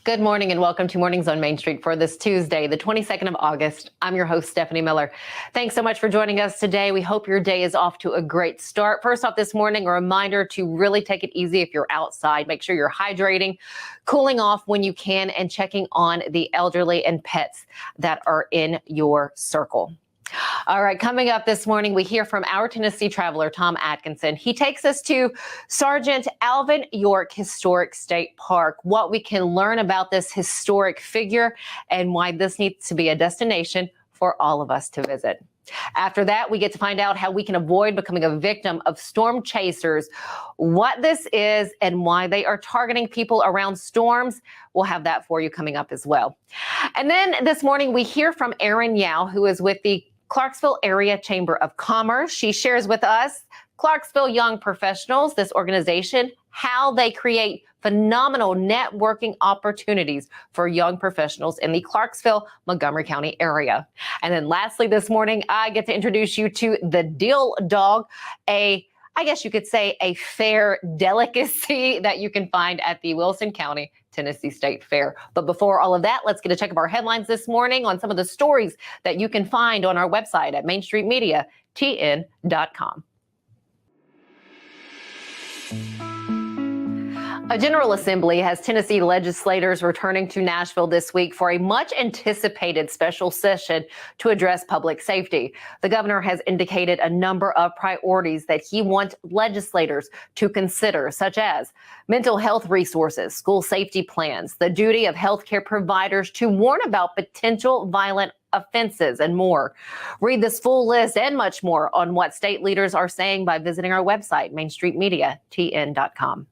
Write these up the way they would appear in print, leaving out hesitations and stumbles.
Good morning and welcome to Mornings on Main Street for this Tuesday, the 22nd of August. I'm your host, Stefanie Miller. Thanks so much for joining us today. We hope your day is off to a great start. First off this morning, a reminder to really take it easy if you're outside. Make sure you're hydrating, cooling off when you can, and checking on the elderly and pets that are in your circle. All right, coming up this morning, we hear from our Tennessee traveler, Tom Adkinson. He takes us to Sergeant Alvin York Historic State Park, what we can learn about this historic figure and why this needs to be a destination for all of us to visit. After that, we get to find out how we can avoid becoming a victim of storm chasers, what this is, and why they are targeting people around storms. We'll have that for you coming up as well. And then this morning, we hear from Erin Yow, who is with the Clarksville Area Chamber of Commerce. She shares with us Clarksville Young Professionals, this organization, how they create phenomenal networking opportunities for young professionals in the Clarksville, Montgomery County area. And then lastly this morning, I get to introduce you to the Dill Dog, I guess you could say a fair delicacy that you can find at the Wilson County Tennessee State Fair. But before all of that, let's get a check of our headlines this morning on some of the stories that you can find on our website at mainstreetmediatn.com. A General Assembly has Tennessee legislators returning to Nashville this week for a much anticipated special session to address public safety. The governor has indicated a number of priorities that he wants legislators to consider, such as mental health resources, school safety plans, the duty of healthcare providers to warn about potential violent offenses, and more. Read this full list and much more on what state leaders are saying by visiting our website, mainstreetmediatn.com.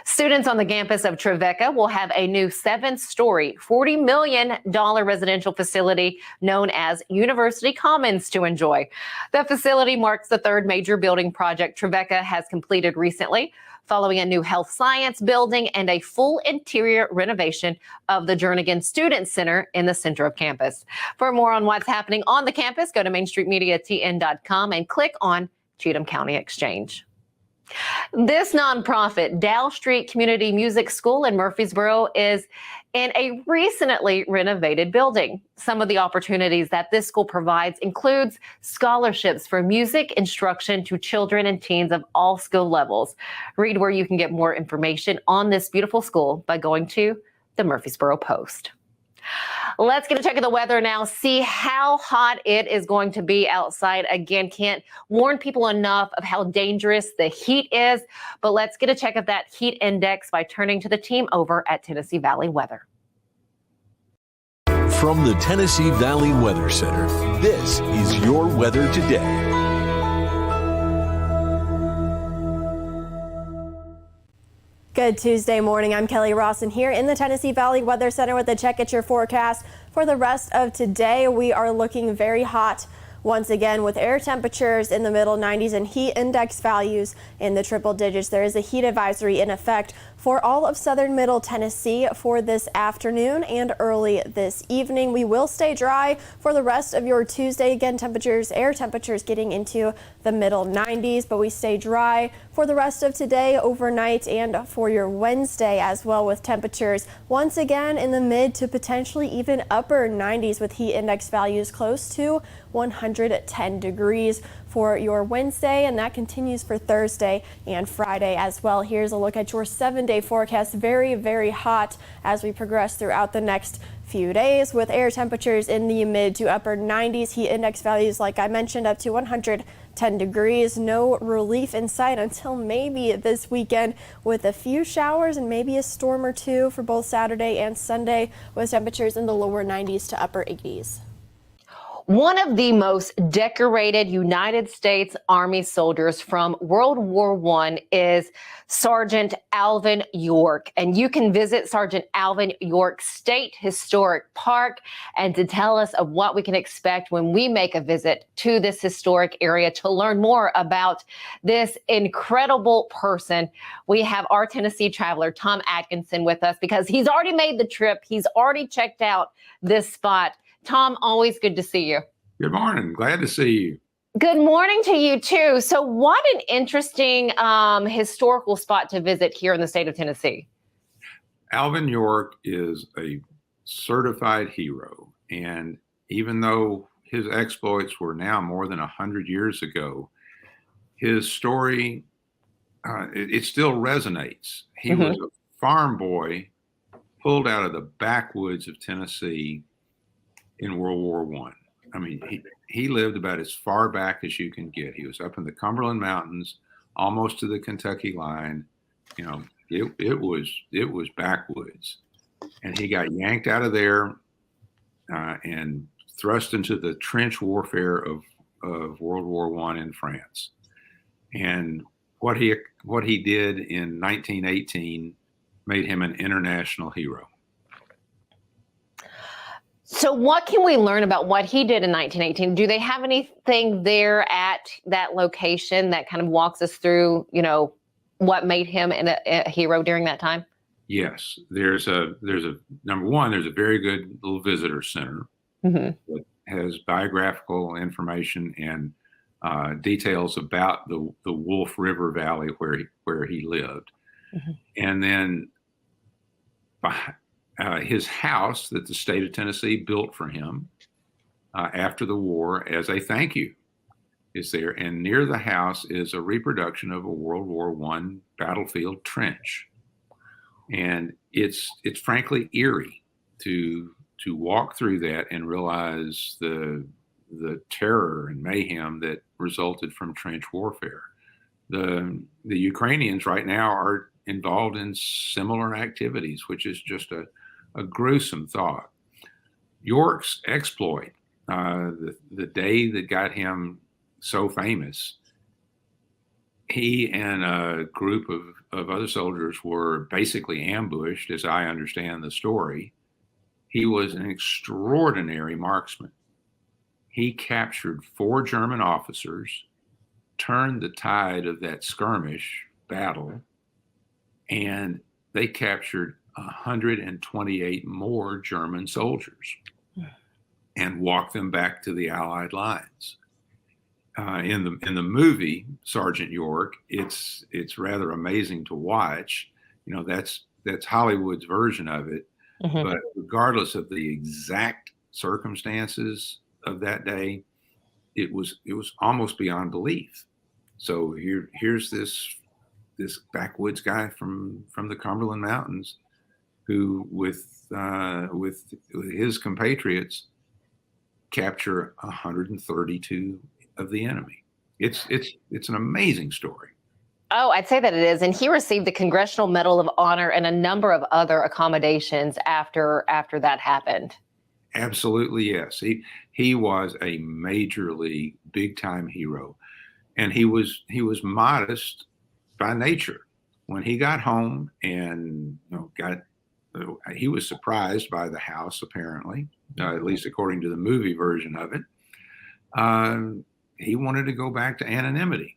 Students on the campus of Trevecca will have a new 7-story, $40 million residential facility known as University Commons to enjoy. The facility marks the third major building project Trevecca has completed recently, following a new health science building and a full interior renovation of the Jernigan Student Center in the center of campus. For more on what's happening on the campus, go to mainstreetmediatn.com and click on Cheatham County Exchange. This nonprofit, Dow Street Community Music School in Murfreesboro, is in a recently renovated building. Some of the opportunities that this school provides includes scholarships for music instruction to children and teens of all skill levels. Read where you can get more information on this beautiful school by going to the Murfreesboro Post. Let's get a check of the weather now, see how hot it is going to be outside. Again, can't warn people enough of how dangerous the heat is, but let's get a check of that heat index by turning to the team over at Tennessee Valley Weather. From the Tennessee Valley Weather Center, this is your weather today. Good Tuesday morning. I'm Kelly Rawson here in the Tennessee Valley Weather Center with a check at your forecast. For the rest of today, we are looking very hot once again with air temperatures in the middle 90s and heat index values in the triple digits. There is a heat advisory in effect for all of southern middle Tennessee for this afternoon and early this evening. We will stay dry for the rest of your Tuesday. Again, air temperatures getting into the middle 90s, but we stay dry for the rest of today, overnight, and for your Wednesday as well, with temperatures once again in the mid to potentially even upper 90s with heat index values close to 110 degrees for your Wednesday, and that continues for Thursday and Friday as well. Here's a look at your 7-day forecast. Very, very hot as we progress throughout the next few days with air temperatures in the mid to upper 90s, heat index values, like I mentioned, up to 110 degrees. No relief in sight until maybe this weekend with a few showers and maybe a storm or two for both Saturday and Sunday, with temperatures in the lower 90s to upper 80s. One of the most decorated United States Army soldiers from World War I is Sergeant Alvin York. And you can visit Sergeant Alvin York State Historic Park and to tell us of what we can expect when we make a visit to this historic area to learn more about this incredible person. We have our Tennessee traveler, Tom Adkinson, with us because he's already made the trip. He's already checked out this spot. Tom, always good to see you. Good morning. Glad to see you. Good morning to you, too. So what an interesting historical spot to visit here in the state of Tennessee. Alvin York is a certified hero. And even though his exploits were now more than 100 years ago, his story, it still resonates. He was a farm boy pulled out of the backwoods of Tennessee in World War I. I mean, he lived about as far back as you can get. He was up in the Cumberland Mountains, almost to the Kentucky line. You know, it was backwoods, and he got yanked out of there and thrust into the trench warfare of World War I in France. And what he did in 1918 made him an international hero. So what can we learn about what he did in 1918? Do they have anything there at that location that kind of walks us through, what made him a hero during that time? Yes, there's a number one, there's a very good little visitor center that has biographical information and details about the Wolf River Valley where he lived. And then his house that the state of Tennessee built for him after the war as a thank you is there. And near the house is a reproduction of a World War I battlefield trench. And it's frankly eerie to walk through that and realize the terror and mayhem that resulted from trench warfare. The Ukrainians right now are involved in similar activities, which is just a gruesome thought. York's exploit, the day that got him so famous, he and a group of other soldiers were basically ambushed, as I understand the story. He was an extraordinary marksman. He captured 4 German officers, turned the tide of that skirmish battle, and they captured 128 more German soldiers and walked them back to the Allied lines. In the movie Sergeant York, it's rather amazing to watch. That's Hollywood's version of it. But regardless of the exact circumstances of that day, it was almost beyond belief. So here's this backwoods guy from the Cumberland Mountains who with his compatriots capture 132 of the enemy. It's an amazing story. Oh, I'd say that it is. And he received the Congressional Medal of Honor and a number of other accommodations after that happened. Absolutely, yes. He was a major league, big time hero, and he was modest by nature. When he got home and he was surprised by the house, apparently, at least according to the movie version of it. He wanted to go back to anonymity.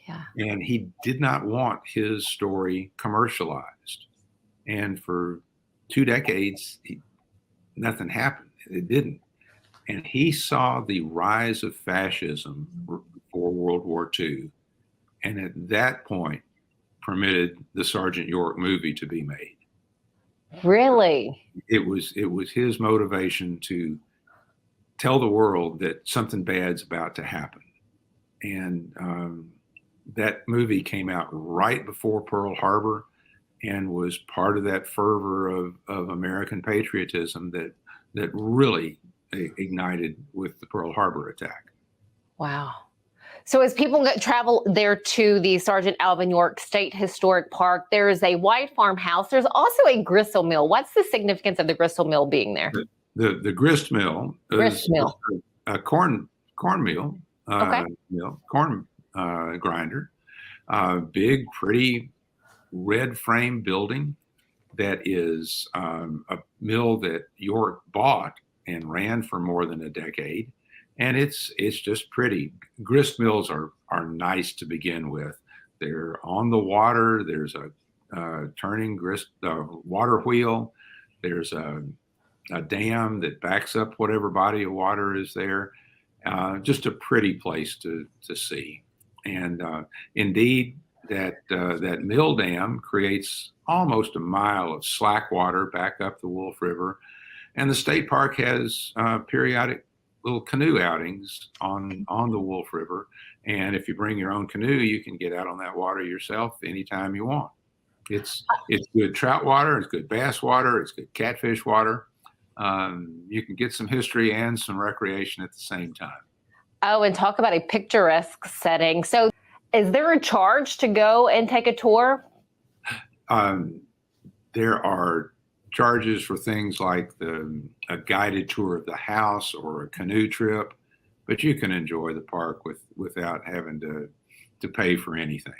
Yeah. And he did not want his story commercialized. And for 2 decades, nothing happened. It didn't. And he saw the rise of fascism for World War II. And at that point, permitted the Sergeant York movie to be made. Really? It was his motivation to tell the world that something bad's about to happen. And that movie came out right before Pearl Harbor and was part of that fervor of American patriotism that really ignited with the Pearl Harbor attack. Wow. So as people travel there to the Sergeant Alvin York State Historic Park, there is a white farmhouse. There's also a gristle mill. What's the significance of the gristle mill being there? The grist mill is a corn mill, corn grinder, big, pretty red frame building that is a mill that York bought and ran for more than a decade. And it's just pretty. Grist mills are nice to begin with. They're on the water. There's a turning grist water wheel. There's a dam that backs up whatever body of water is there. Just a pretty place to see. And indeed, that mill dam creates almost a mile of slack water back up the Wolf River, and the state park has periodic little canoe outings on the Wolf River. And if you bring your own canoe, you can get out on that water yourself anytime you want. It's good trout water, it's good bass water, it's good catfish water. You can get some history and some recreation at the same time. Oh, and talk about a picturesque setting. So is there a charge to go and take a tour? There are charges for things like a guided tour of the house or a canoe trip, but you can enjoy the park without having to pay for anything.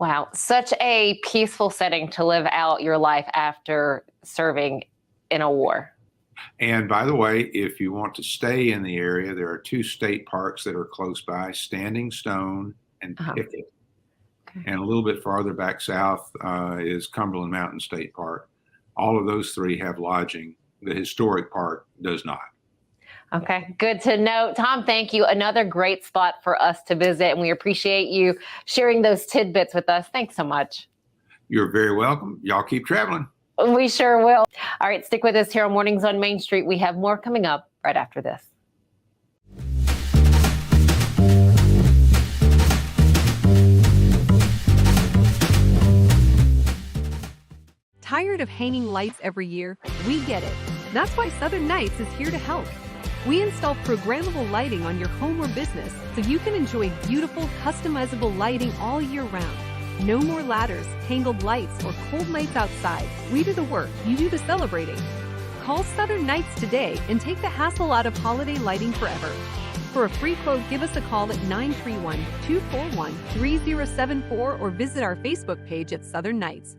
Wow, such a peaceful setting to live out your life after serving in a war. And by the way, if you want to stay in the area, there are 2 state parks that are close by, Standing Stone and Pickett. Okay. And a little bit farther back south is Cumberland Mountain State Park. All of those 3 have lodging. The historic park does not. Okay, good to know. Tom, thank you. Another great spot for us to visit, and we appreciate you sharing those tidbits with us. Thanks so much. You're very welcome. Y'all keep traveling. We sure will. All right, stick with us here on Mornings on Main Street. We have more coming up right after this. Tired of hanging lights every year? We get it. That's why Southern Nights is here to help. We install programmable lighting on your home or business so you can enjoy beautiful, customizable lighting all year round. No more ladders, tangled lights, or cold nights outside. We do the work, you do the celebrating. Call Southern Nights today and take the hassle out of holiday lighting forever. For a free quote, give us a call at 931-241-3074 or visit our Facebook page at Southern Nights.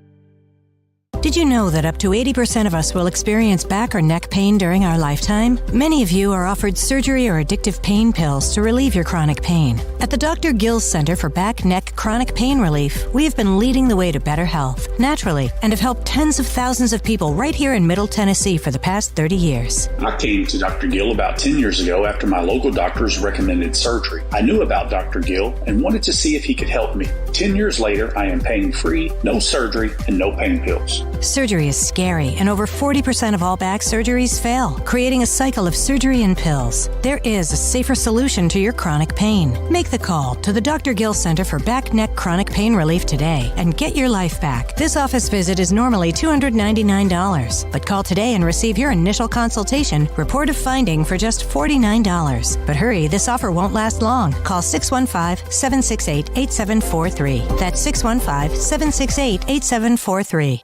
Did you know that up to 80% of us will experience back or neck pain during our lifetime? Many of you are offered surgery or addictive pain pills to relieve your chronic pain. At the Dr. Gill's Center for Back, Neck, Chronic Pain Relief, we have been leading the way to better health, naturally, and have helped tens of thousands of people right here in Middle Tennessee for the past 30 years. I came to Dr. Gill about 10 years ago after my local doctors recommended surgery. I knew about Dr. Gill and wanted to see if he could help me. 10 years later, I am pain-free, no surgery, and no pain pills. Surgery is scary, and over 40% of all back surgeries fail, creating a cycle of surgery and pills. There is a safer solution to your chronic pain. Make the call to the Dr. Gill Center for Back, Neck, Chronic Pain Relief today and get your life back. This office visit is normally $299, but call today and receive your initial consultation, report of finding for just $49. But hurry, this offer won't last long. Call 615-768-8743. That's 615-768-8743.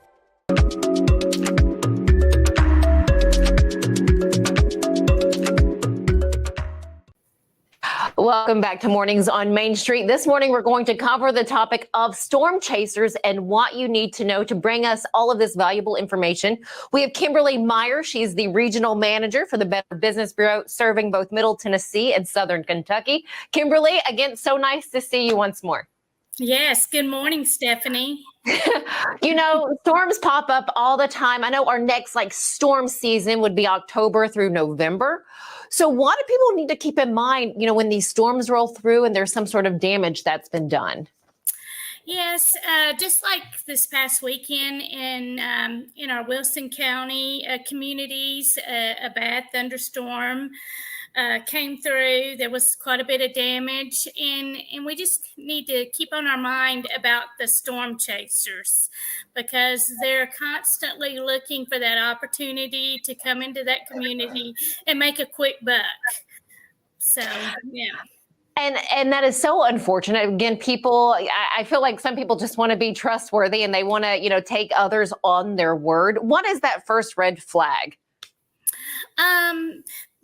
Welcome back to Mornings on Main Street. This morning, we're going to cover the topic of storm chasers and what you need to know to bring us all of this valuable information. We have Kimberly Myer. She's the regional manager for the Better Business Bureau, serving both Middle Tennessee and Southern Kentucky. Kimberly, again, so nice to see you once more. Yes. Good morning, Stephanie. You know, storms pop up all the time. I know our next storm season would be October through November. So what do people need to keep in mind, when these storms roll through and there's some sort of damage that's been done? Yes, just like this past weekend in our Wilson County communities, a bad thunderstorm came through. There was quite a bit of damage, and we just need to keep on our mind about the storm chasers, because they're constantly looking for that opportunity to come into that community and make a quick buck. So, yeah. And that is so unfortunate. Again, I feel like some people just want to be trustworthy and they want to, take others on their word. What is that first red flag?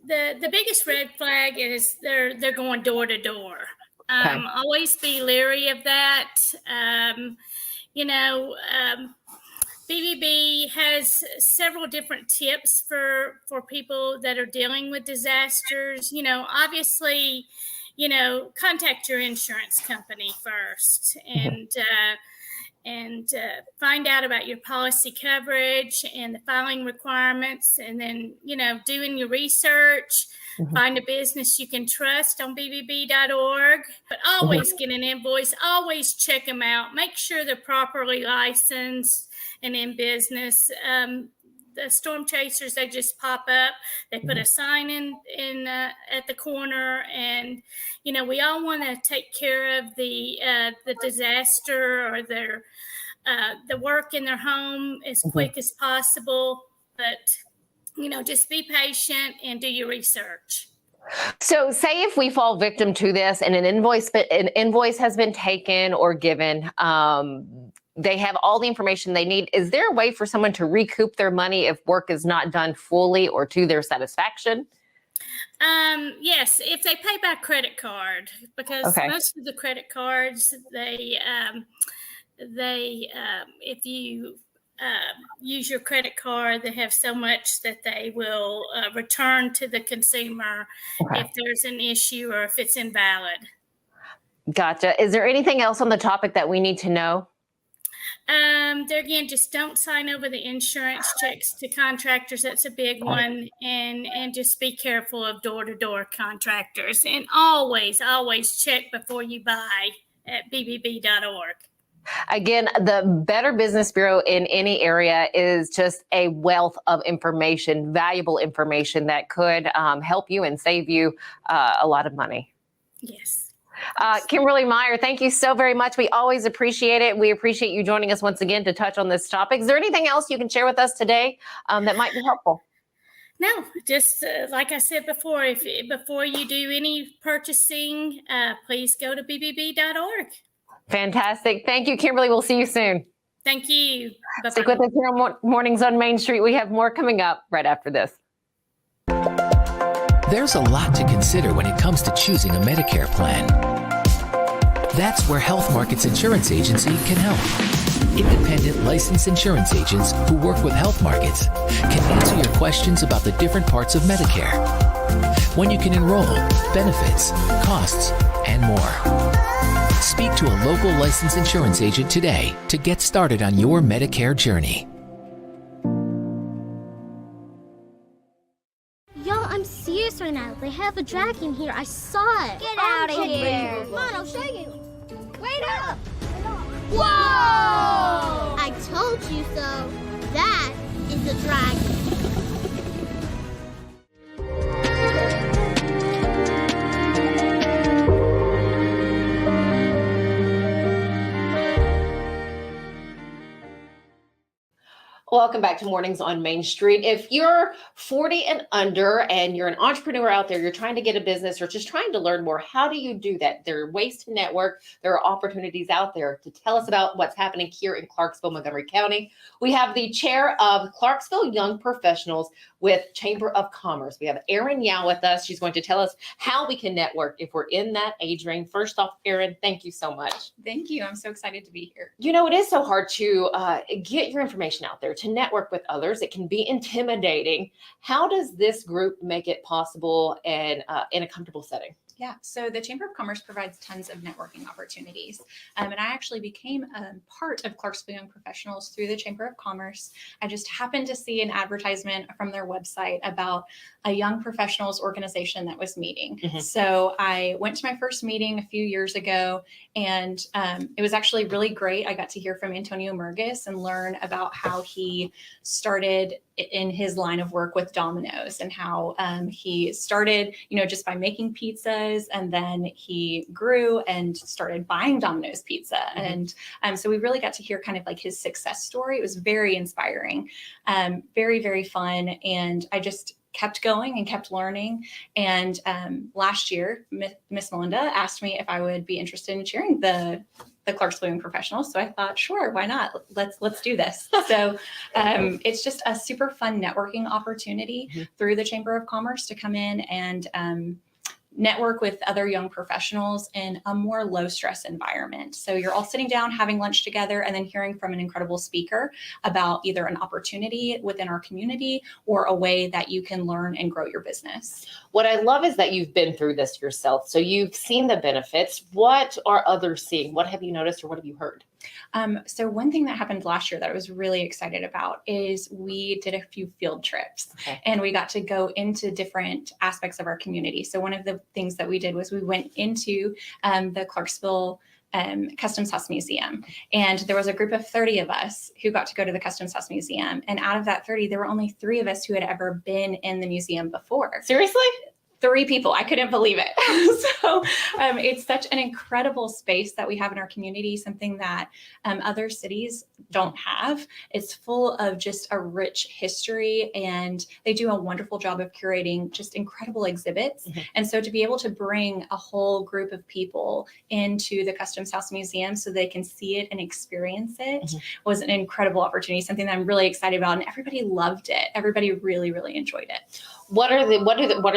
The biggest red flag is they're going door to door. Okay. Always be leery of that. BBB has several different tips for people that are dealing with disasters. Obviously, contact your insurance company first, and find out about your policy coverage and the filing requirements, and then, doing your research. Find a business you can trust on bbb.org, but always get an invoice, always check them out, make sure they're properly licensed and in business. The storm chasers, they just pop up, they put a sign in at the corner, and we all want to take care of the disaster or the work in their home as quick as possible, but just be patient and do your research. So say if we fall victim to this and an invoice has been taken or given, they have all the information they need. Is there a way for someone to recoup their money if work is not done fully or to their satisfaction? Yes, if they pay by credit card, because most of the credit cards, if you use your credit card, they have so much that they will return to the consumer if there's an issue or if it's invalid. Gotcha. Is there anything else on the topic that we need to know? There again, just don't sign over the insurance checks to contractors. That's a big one. And just be careful of door-to-door contractors. And always check before you buy at bbb.org. Again, the Better Business Bureau in any area is just a wealth of information, valuable information that could help you and save you a lot of money. Yes. Kimberly Myer, thank you so very much. We always appreciate it. We appreciate you joining us once again to touch on this topic. Is there anything else you can share with us today that might be helpful? No, just like I said before, before you do any purchasing, please go to bbb.org. Fantastic. Thank you, Kimberly. We'll see you soon. Thank you. Bye-bye. Stick with us here on Mornings on Main Street. We have more coming up right after this. There's a lot to consider when it comes to choosing a Medicare plan. That's where Health Markets Insurance Agency can help. Independent licensed insurance agents who work with Health Markets can answer your questions about the different parts of Medicare, when you can enroll, benefits, costs, and more. Speak to a local licensed insurance agent today to get started on your Medicare journey. Y'all, I'm serious right now. They have a dragon here. I saw it. Get out of here. Come on, I'll show you. Wait up. Whoa! I told you so. That is a dragon. Welcome back to Mornings on Main Street. If you're 40 and under and you're an entrepreneur out there, you're trying to get a business or just trying to learn more, how do you do that? There are ways to network. There are opportunities out there. To tell us about what's happening here in Clarksville, Montgomery County, we have the chair of Clarksville Young Professionals with Chamber of Commerce. We have Erin Yow with us. She's going to tell us how we can network if we're in that age range. First off, Erin, thank you so much. Thank you. I'm so excited to be here. You know, it is so hard to get your information out there, to network with others. It can be intimidating. How does this group make it possible and in a comfortable setting? Yeah, so the Chamber of Commerce provides tons of networking opportunities. And I actually became a part of Clarksville Young Professionals through the Chamber of Commerce. I just happened to see an advertisement from their website about a young professionals organization that was meeting. Mm-hmm. So I went to my first meeting a few years ago, and it was actually really great. I got to hear from Antonio Murgis and learn about how he started in his line of work with Domino's and how he started, just by making pizzas, and then he grew and started buying Domino's pizza. Mm-hmm. And so we really got to hear kind of like his success story. It was very inspiring, very, very fun. And I just kept going and kept learning. And last year, Miss Melinda asked me if I would be interested in chairing the Clarksville Young Professionals. So I thought, sure, why not? Let's do this. So it's just a super fun networking opportunity mm-hmm. through the Chamber of Commerce to come in and network with other young professionals in a more low stress environment. So you're all sitting down, having lunch together, and then hearing from an incredible speaker about either an opportunity within our community or a way that you can learn and grow your business. What I love is that you've been through this yourself. So you've seen the benefits. What are others seeing? What have you noticed or what have you heard? So one thing that happened last year that I was really excited about is we did a few field trips and we got to go into different aspects of our community. So one of the things that we did was we went into the Clarksville Customs House Museum. And there was a group of 30 of us who got to go to the Customs House Museum. And out of that 30, there were only 3 of us who had ever been in the museum before. Seriously? 3 people. I couldn't believe it. So it's such an incredible space that we have in our community, something that other cities don't have. It's full of just a rich history, and they do a wonderful job of curating just incredible exhibits. And so to be able to bring a whole group of people into the Customs House Museum so they can see it and experience it was an incredible opportunity, something that I'm really excited about. And everybody loved it. Everybody really, really enjoyed it. What are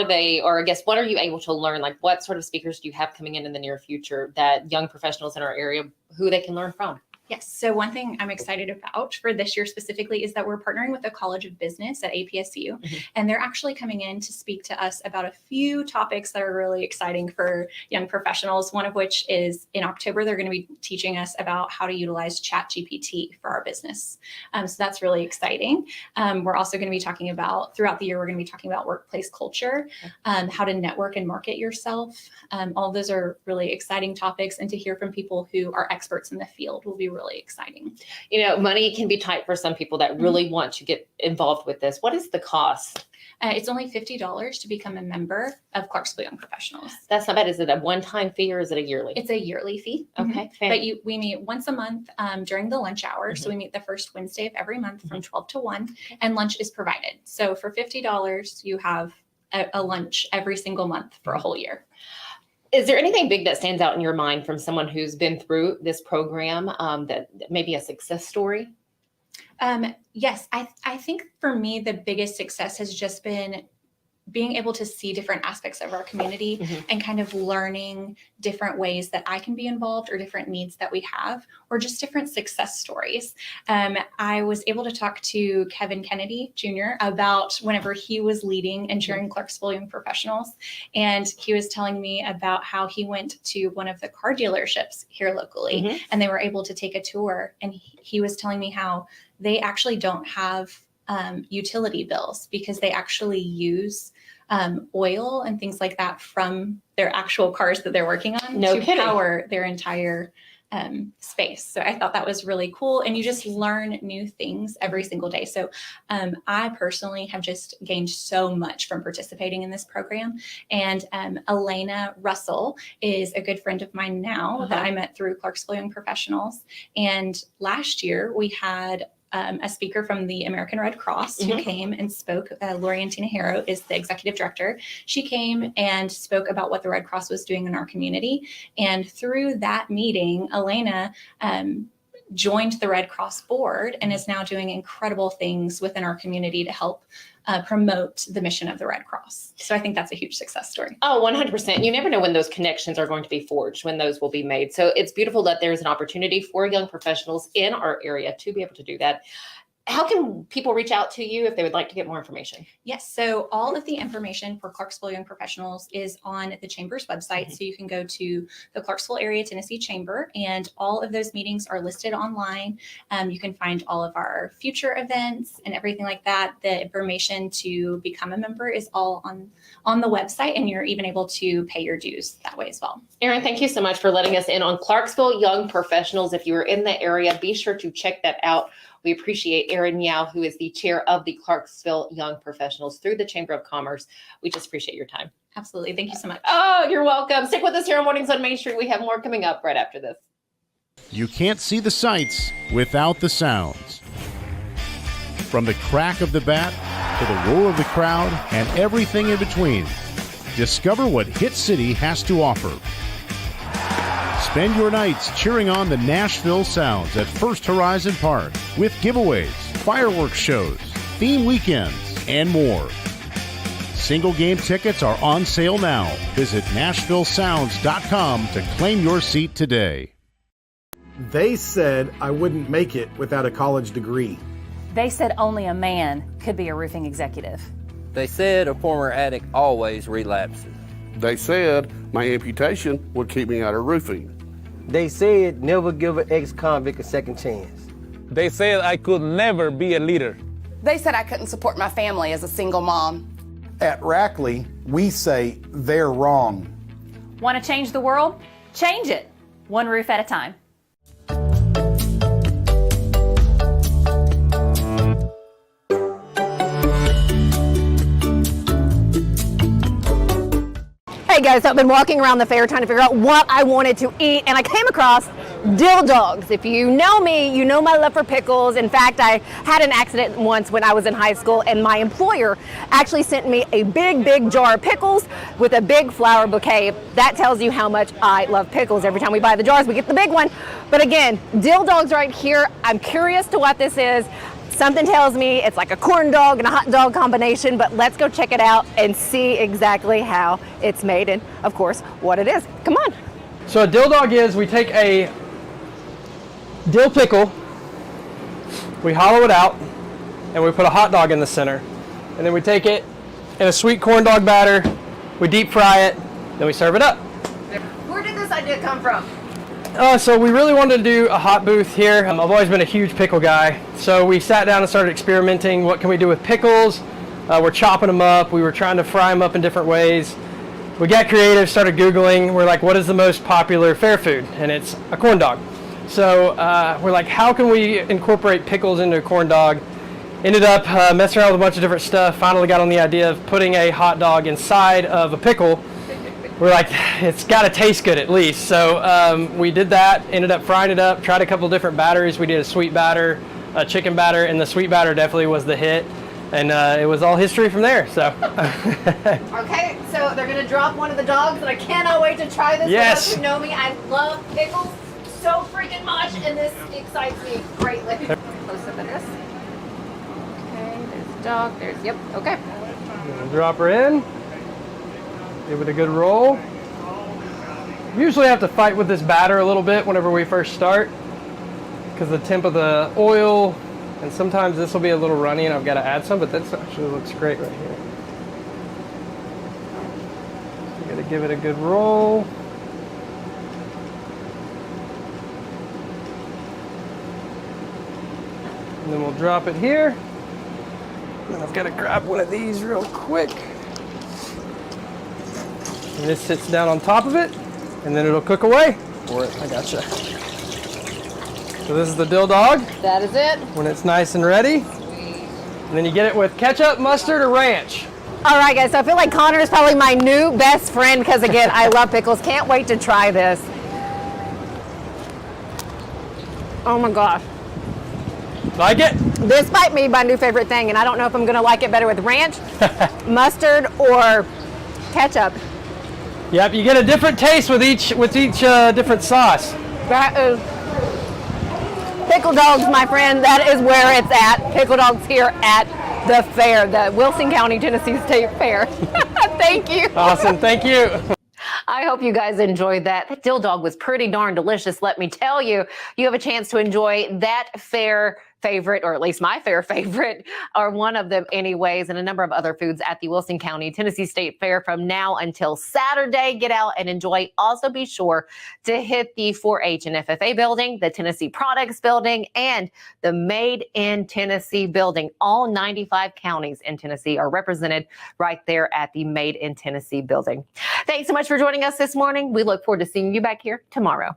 they, or I guess, what are you able to learn? Like, what sort of speakers do you have coming in the near future that young professionals in our area, who they can learn from? Yes. So one thing I'm excited about for this year specifically is that we're partnering with the College of Business at APSU, and they're actually coming in to speak to us about a few topics that are really exciting for young professionals, one of which is in October, they're going to be teaching us about how to utilize ChatGPT for our business. So that's really exciting. We're also going to be talking about, throughout the year, we're going to be talking about workplace culture, how to network and market yourself. All of those are really exciting topics, and to hear from people who are experts in the field will be really exciting. You know, money can be tight for some people that really want to get involved with this. What is the cost? It's only $50 to become a member of Clarksville Young Professionals. That's not bad. Is it a one-time fee or is it a yearly? It's a yearly fee. Okay. But we meet once a month during the lunch hour. So we meet the first Wednesday of every month from 12 to 1, and lunch is provided. So for $50, you have a lunch every single month for a whole year. Is there anything big that stands out in your mind from someone who's been through this program that maybe a success story? Yes, I think for me, the biggest success has just been being able to see different aspects of our community and kind of learning different ways that I can be involved, or different needs that we have, or just different success stories. I was able to talk to Kevin Kennedy Jr. about whenever he was leading and chairing Clarksville Young Professionals. And he was telling me about how he went to one of the car dealerships here locally and they were able to take a tour. And he was telling me how they actually don't have utility bills because they actually use oil and things like that from their actual cars that they're working on to power their entire space. So I thought that was really cool. And you just learn new things every single day. So I personally have just gained so much from participating in this program. And Elena Russell is a good friend of mine now that I met through Clarksville Young Professionals. And last year we had a speaker from the American Red Cross who came and spoke. Lori Tinajero is the executive director. She came and spoke about what the Red Cross was doing in our community. And through that meeting, Elena joined the Red Cross board and is now doing incredible things within our community to help promote the mission of the Red Cross. So I think that's a huge success story. Oh, 100%. You never know when those connections are going to be forged, when those will be made. So it's beautiful that there's an opportunity for young professionals in our area to be able to do that. How can people reach out to you if they would like to get more information? Yes. So all of the information for Clarksville Young Professionals is on the Chamber's website. So you can go to the Clarksville Area Tennessee Chamber, and all of those meetings are listed online. You can find all of our future events and everything like that. The information to become a member is all on the website, and you're even able to pay your dues that way as well. Erin, thank you so much for letting us in on Clarksville Young Professionals. If you are in the area, be sure to check that out. We appreciate Erin Yow, who is the chair of the Clarksville Young Professionals through the Chamber of Commerce. We just appreciate your time. Absolutely. Thank you so much. Oh, you're welcome. Stick with us here on Mornings on Main Street. We have more coming up right after this. You can't see the sights without the sounds. From the crack of the bat to the roar of the crowd and everything in between, discover what Hit City has to offer. Spend your nights cheering on the Nashville Sounds at First Horizon Park with giveaways, fireworks shows, theme weekends, and more. Single game tickets are on sale now. Visit NashvilleSounds.com to claim your seat today. They said I wouldn't make it without a college degree. They said only a man could be a roofing executive. They said a former addict always relapses. They said my amputation would keep me out of roofing. They said never give an ex-convict a second chance. They said I could never be a leader. They said I couldn't support my family as a single mom. At Rackley, we say they're wrong. Want to change the world? Change it, one roof at a time. Hey guys, so I've been walking around the fair trying to figure out what I wanted to eat, and I came across dill dogs. If you know me, you know my love for pickles. In fact, I had an accident once when I was in high school, and my employer actually sent me a big jar of pickles with a big flower bouquet. That tells you how much I love pickles. Every time we buy the jars, we get the big one. But again, dill dogs right here. I'm curious to what this is. Something tells me it's like a corn dog and a hot dog combination, but let's go check it out and see exactly how it's made and, of course, what it is. Come on. So a dill dog is, we take a dill pickle, we hollow it out, and we put a hot dog in the center. And then we take it in a sweet corn dog batter, we deep fry it, then we serve it up. Where did this idea come from? So we really wanted to do a hot booth here. I've always been a huge pickle guy. So we sat down and started experimenting. What can we do with pickles? We're chopping them up. We were trying to fry them up in different ways. We got creative, started Googling. We're like, what is the most popular fair food? And it's a corn dog. So we're like, how can we incorporate pickles into a corn dog? Ended up messing around with a bunch of different stuff. Finally got on the idea of putting a hot dog inside of a pickle. We're like, it's got to taste good at least. So we did that, ended up frying it up, tried a couple different batteries. We did a sweet batter, a chicken batter, and the sweet batter definitely was the hit. And it was all history from there, so. Okay, so they're going to drop one of the dogs, and I cannot wait to try this. Yes. For those who know me, I love pickles so freaking much, and this excites me greatly. Close up at this. Okay, there's dog, there's, yep, okay. We'll drop her in. Give it a good roll. Usually have to fight with this batter a little bit whenever we first start because the temp of the oil, and sometimes this will be a little runny and I've got to add some, but this actually looks great right here. You got to give it a good roll. And then we'll drop it here. And I've got to grab one of these real quick. And this sits down on top of it, and then it'll cook away. I gotcha. So this is the dill dog. That is it. When it's nice and ready. And then you get it with ketchup, mustard, or ranch. All right, guys, so I feel like Connor is probably my new best friend because, again, I love pickles. Can't wait to try this. Oh, my gosh. Like it? This might be my new favorite thing, and I don't know if I'm going to like it better with ranch, mustard, or ketchup. Yep, you get a different taste with each different sauce. That is pickle dogs, my friend. That is where it's at. Pickle dogs here at the fair, the Wilson County, Tennessee State Fair. Thank you. Awesome, thank you. I hope you guys enjoyed that. That dill dog was pretty darn delicious, let me tell you. You have a chance to enjoy that fair favorite, or at least my fair favorite, or one of them anyways, and a number of other foods at the Wilson County Tennessee State Fair from now until Saturday. Get out and enjoy. Also be sure to hit the 4-H and FFA building, the Tennessee Products building, and the Made in Tennessee building. All 95 counties in Tennessee are represented right there at the Made in Tennessee building. Thanks so much for joining us this morning. We look forward to seeing you back here tomorrow.